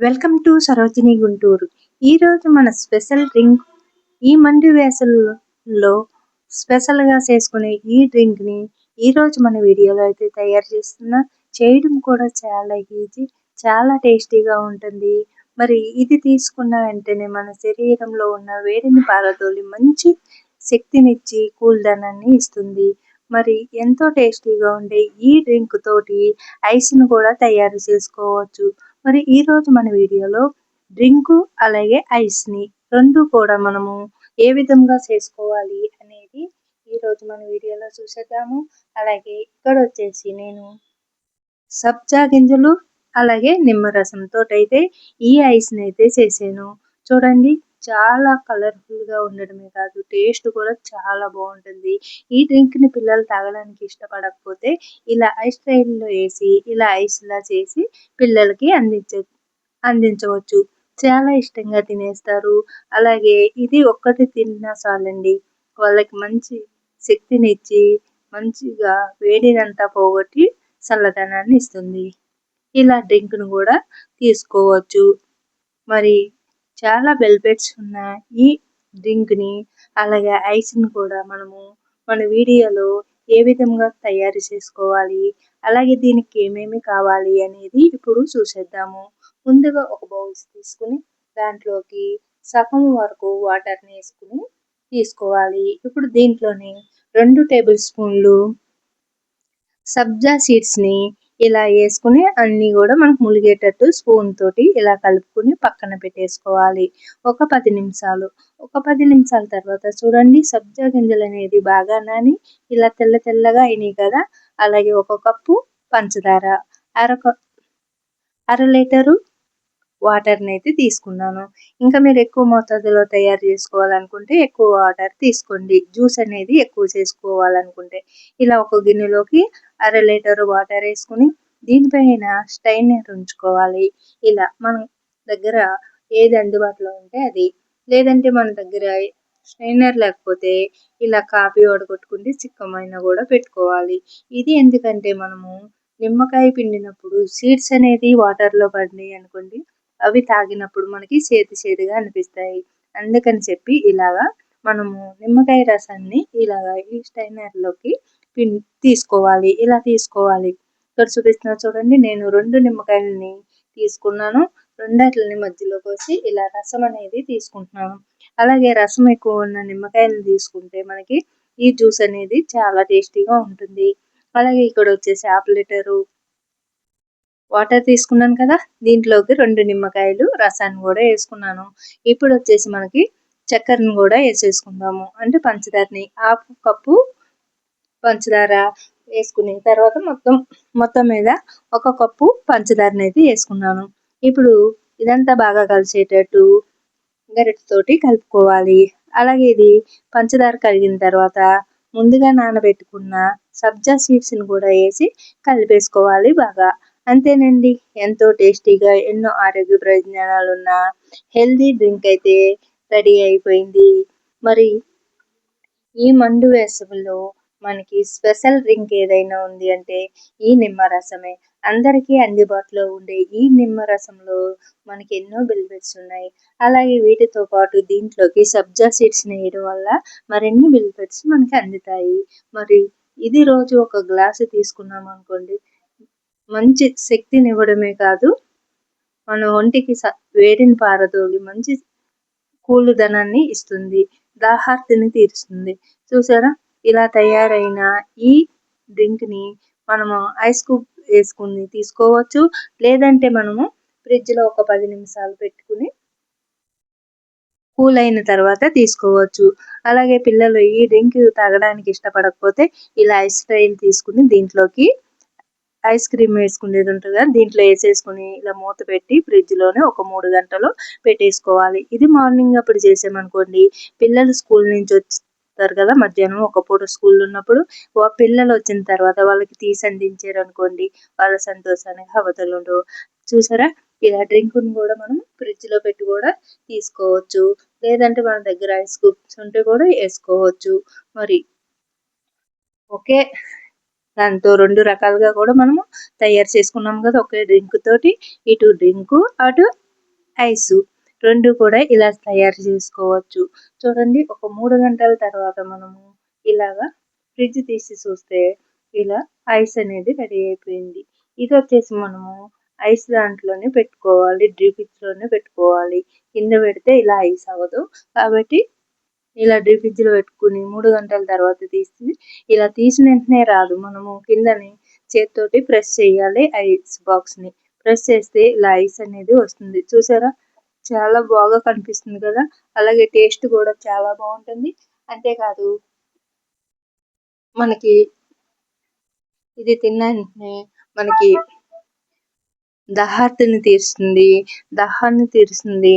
Welcome to Sarojini Guntur. ఈరోజు మన special drink ఈ మండు వేసవిలో స్పెషల్గా చేసుకునే ఈ డ్రింక్ని ఈరోజు మన వీడియోలో అయితే తయారు చేస్తున్నా. చేయడం కూడా చాలా ఈజీ, చాలా టేస్టీగా ఉంటుంది. మరి ఇది తీసుకున్న వెంటనే మన శరీరంలో ఉన్న వేడిని పారదోలి మంచి శక్తినిచ్చి కూల్దనాన్ని ఇస్తుంది. మరి ఎంతో టేస్టీగా ఉండే ఈ డ్రింక్ తోటి ఐస్ను కూడా తయారు చేసుకోవచ్చు. మరి ఈరోజు మన వీడియోలో డ్రింకు అలాగే ఐస్ని రెండు కూడా మనము ఏ విధంగా చేసుకోవాలి అనేది ఈరోజు మన వీడియోలో చూసేద్దాము. అలాగే ఇక్కడ వచ్చేసి నేను సబ్జా గింజలు అలాగే నిమ్మరసంతో అయితే ఈ ఐస్ని అయితే చేసాను. చూడండి, చాలా కలర్ఫుల్గా ఉండడమే కాదు టేస్ట్ కూడా చాలా బాగుంటుంది. ఈ డ్రింక్ని పిల్లలు తాగడానికి ఇష్టపడకపోతే ఇలా ఐస్ ట్రైలో వేసి ఇలా ఐస్లా చేసి పిల్లలకి అందించవచ్చు. చాలా ఇష్టంగా తినేస్తారు. అలాగే ఇది ఒక్కటి తిన్నా చాలండి, వాళ్ళకి మంచి శక్తినిచ్చి మంచిగా వేడినంతా పోగొట్టి చల్లదనాన్ని ఇస్తుంది. ఇలా డ్రింక్ను కూడా తీసుకోవచ్చు. మరి చాలా బెనిఫిట్స్ ఉన్న ఈ డ్రింక్ని అలాగే ఐస్ని కూడా మనము మన వీడియోలో ఏ విధంగా తయారు చేసుకోవాలి, అలాగే దీనికి ఏమేమి కావాలి అనేది ఇప్పుడు చూసేద్దాము. ముందుగా ఒక బౌల్స్ తీసుకుని దాంట్లోకి సగం వరకు వాటర్ని వేసుకుని తీసుకోవాలి. ఇప్పుడు దీంట్లోని 2 టేబుల్ స్పూన్లు సబ్జా సీడ్స్ని ఇలా వేసుకుని అన్నీ కూడా మనకు ములిగేటట్టు స్పూన్ తోటి ఇలా కలుపుకుని పక్కన పెట్టేసుకోవాలి. ఒక 10 నిమిషాల తర్వాత చూడండి, సబ్జా గింజలు అనేది బాగా నాని ఇలా తెల్ల తెల్లగా అయినాయి కదా. అలాగే ఒక కప్పు పంచదార, అర లీటరు వాటర్ని అయితే తీసుకున్నాను. ఇంకా మీరు ఎక్కువ మోతాదులో తయారు చేసుకోవాలనుకుంటే ఎక్కువ వాటర్ తీసుకోండి. జ్యూస్ అనేది ఎక్కువ చేసుకోవాలనుకుంటే ఇలా ఒక గిన్నెలోకి అర లీటరు వాటర్ వేసుకుని దీనిపైన స్టైనర్ ఉంచుకోవాలి. ఇలా మన దగ్గర ఏది అందుబాటులో ఉంటే అది, లేదంటే మన దగ్గర స్ట్రైనర్ లేకపోతే ఇలా కాఫీ వడగొట్టుకుంటే చిక్కమైన కూడా పెట్టుకోవాలి. ఇది ఎందుకంటే మనము నిమ్మకాయ పిండినప్పుడు సీడ్స్ అనేది వాటర్లో పడినాయి అనుకోండి, అవి తాగినప్పుడు మనకి చేదుగా అనిపిస్తాయి. అందుకని చెప్పి ఇలాగా మనము నిమ్మకాయ రసాన్ని ఇలాగా ఈ స్టైనర్లోకి తీసుకోవాలి. ఇలా తీసుకోవాలి. ఇక్కడ చూపిస్తున్నా చూడండి, నేను 2 నిమ్మకాయలని తీసుకున్నాను. రెండాటిని మధ్యలో కోసి ఇలా రసం అనేది తీసుకుంటున్నాను. అలాగే రసం ఎక్కువ ఉన్న నిమ్మకాయలు తీసుకుంటే మనకి ఈ జ్యూస్ అనేది చాలా టేస్టీగా ఉంటుంది. అలాగే ఇక్కడ వచ్చేసి హాఫ్ లీటరు వాటర్ తీసుకున్నాను కదా, దీంట్లోకి 2 నిమ్మకాయలు రసాన్ని కూడా వేసుకున్నాను. ఇప్పుడు వచ్చేసి మనకి చక్కెరను కూడా వేసేసుకుందాము. అంటే పంచదారని హాఫ్ కప్పు పంచదార వేసుకుని తర్వాత మొత్తం మీద ఒక కప్పు పంచదారని అయితే వేసుకున్నాను. ఇప్పుడు ఇదంతా బాగా కలిసేటట్టు గరిటెతోటి కలుపుకోవాలి. అలాగే ఇది పంచదార కరిగిన తర్వాత ముందుగా నానబెట్టుకున్న సబ్జా సీడ్స్ని కూడా వేసి కలిపేసుకోవాలి బాగా. అంతేనండి, ఎంతో టేస్టీగా ఎన్నో ఆరోగ్య ప్రయోజనాలు ఉన్న హెల్దీ డ్రింక్ అయితే రెడీ అయిపోయింది. మరి ఈ మండు వేసవిలో మనకి స్పెషల్ డ్రింక్ ఏదైనా ఉంది అంటే ఈ నిమ్మరసమే. అందరికీ అందుబాటులో ఉండే ఈ నిమ్మరసంలో మనకి ఎన్నో బెనిఫిట్స్ ఉన్నాయి. అలాగే వీటితో పాటు దీంట్లోకి సబ్జా సీడ్స్ని వేయడం వల్ల మరిన్ని బెనిఫిట్స్ మనకి అందుతాయి. మరి ఇది రోజు ఒక గ్లాసు తీసుకున్నాం అనుకోండి, మంచి శక్తినివ్వడమే కాదు, మన ఒంటికి వేడిని పారదోలి మంచి కూలుదనాన్ని ఇస్తుంది, దాహార్తిని తీరుస్తుంది. చూసారా, ఇలా తయారైన ఈ డ్రింక్ని మనము ఐస్ క్యూబ్ వేసుకుని తీసుకోవచ్చు. లేదంటే మనము ఫ్రిడ్జ్లో ఒక 10 నిమిషాలు పెట్టుకుని కూల్ అయిన తర్వాత తీసుకోవచ్చు. అలాగే పిల్లలు ఈ డ్రింక్ తాగడానికి ఇష్టపడకపోతే ఇలా ఐస్ ట్రైలు తీసుకుని దీంట్లోకి ఐస్ క్రీమ్ వేసుకునేది ఉంటుంది కదా, దీంట్లో వేసేసుకుని ఇలా మూత పెట్టి ఫ్రిడ్జ్లోనే ఒక 3 గంటలు పెట్టేసుకోవాలి. ఇది మార్నింగ్ అప్పుడు చేసామనుకోండి, పిల్లలు స్కూల్ నుంచి వస్తారు కదా, మధ్యాహ్నం ఒక పూట స్కూల్ ఉన్నప్పుడు పిల్లలు వచ్చిన తర్వాత వాళ్ళకి తీసి అందించారు అనుకోండి, వాళ్ళ సంతోషానికి అవధులు ఉండవు. చూసారా, ఇలా డ్రింక్ను కూడా మనం ఫ్రిడ్జ్లో పెట్టి కూడా తీసుకోవచ్చు. లేదంటే మన దగ్గర ఐస్ క్యూబ్స్ ఉంటే కూడా వేసుకోవచ్చు. మరి ఓకే, దాంతో 2 రకాలుగా కూడా మనము తయారు చేసుకున్నాం కదా ఒకే డ్రింక్ తోటి. ఇటు డ్రింకు అటు ఐసు 2 కూడా ఇలా తయారు చేసుకోవచ్చు. చూడండి, ఒక 3 గంటల తర్వాత మనము ఇలాగా ఫ్రిడ్జ్ తీసి చూస్తే ఇలా ఐస్ అనేది రెడీ అయిపోయింది. ఇదొచ్చేసి మనము ఐస్ దాంట్లోనే పెట్టుకోవాలి. డ్రీ ఫ్రిడ్జ్‌లోనే పెట్టుకోవాలి. కింద పెడితే ఇలా ఐస్ అవ్వదు. కాబట్టి ఇలా డీప్ ఫ్రిడ్జ్‌లో పెట్టుకొని 3 గంటల తర్వాత తీసి ఇలా తీసిన వెంటనే రాదు. మనము కిందని చేత్తోటి ప్రెస్ చేయాలి ఐస్ బాక్స్‌ని. ప్రెస్ చేస్తే ఇలా ఐస్ అనేది వస్తుంది. చూసారా? చాలా బాగా కనిపిస్తుంది కదా! అలాగే టేస్ట్ కూడా చాలా బావుంటుంది. అంతేకాదు మనకి ఇది తిన్న వెంటనే మనకి దాహాన్ని తీరుస్తుంది.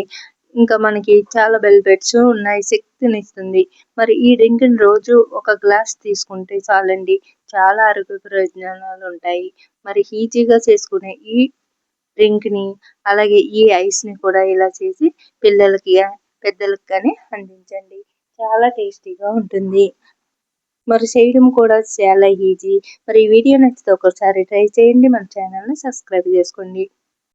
ఇంకా మనకి చాలా బెనిఫిట్స్ ఉన్నాయి. శక్తినిస్తుంది. మరి ఈ డ్రింక్‌ని రోజు ఒక గ్లాస్ తీసుకుంటే చాలండి. చాలా ఆరోగ్య ప్రయోజనాలు ఉంటాయి. మరి ఈజీగా చేసుకునే ఈ డ్రింక్‌ని అలాగే ఈ ఐస్‌ని కూడా ఇలా చేసి పిల్లలకి పెద్దలకి కానీ అందించండి. చాలా టేస్టీగా ఉంటుంది. మరి చేయడం కూడా చాలా ఈజీ. మరి ఈ వీడియో నచ్చితే ఒకసారి ట్రై చేయండి. మన ఛానల్‌ని సబ్స్క్రైబ్ చేసుకోండి.